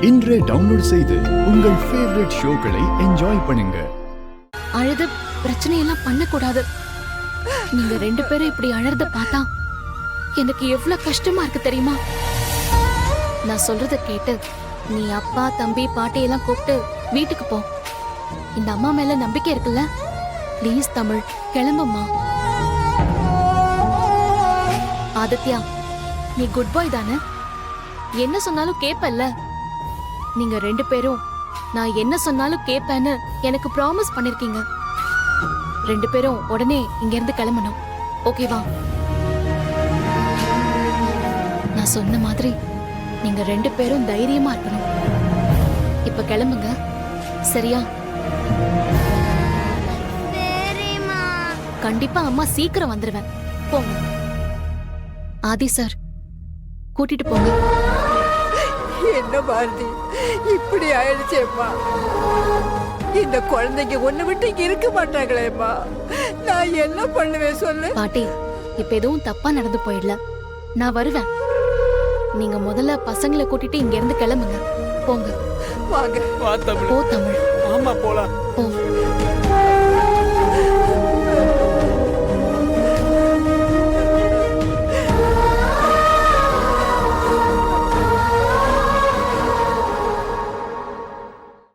இன்றே டவுன்லோட் செய்து உங்கள் ஃபேவரட் ஷோக்களை என்ஜாய் பண்ணுங்க. அழுது பிரச்சனையெல்லாம் பண்ணக்கூடாது. நீங்க 2 பேரும் இப்படி அழறத பார்த்தா எனக்கு எவ்வளவு கஷ்டமா இருக்கு தெரியுமா? நான் சொல்றத கேட்டு நீ அப்பா தம்பி பாட்டி எல்லாம் கூப்பிட்டு வீட்டுக்கு போ. இந்த அம்மா மேல நம்பிக்கை இருக்குல்ல? ப்ளீஸ் தமிழ், கிளம்புமா. ஆதித்யா, நீ குட் பாய் தானே? என்ன சொன்னாலும் கேப்பல்ல? நீங்க 2 பேரும் நான் என்ன சொன்னாலும் கேப்பேன்னு எனக்கு ப்ராமிஸ் பண்ணிருக்கீங்க. 2 பேரும் உடனே இங்க இருந்து கிளம்பணும். ஓகேவா? நான் சொன்ன மாதிரி நீங்க 2 பேரும் தைரியமா இருக்கணும். இப்ப கிளம்புங்க, சரியா? கண்டிப்பா அம்மா சீக்கிரம் வந்துருவேன். போங்க. ஆதி சார், கூட்டிட்டு போங்க. என்ன பாரதி, இப்படி ஆயிடுச்சேம்மா. இந்த குழந்தைங்க ஒண்ணு விட்டு இங்க இருக்க மாட்டாங்களேம்மா. நான் என்ன பண்ணுவேன் சொல்லு? பாட்டி, இப்ப எதுவும் தப்பா நடந்து போயிடல. நான் வருவேன். நீங்க முதல்ல பசங்களை கூட்டிட்டு இங்க இருந்து கிளம்புங்க. போங்க. வாங்க. போ தமிழ். ஆமா போலாம். போ.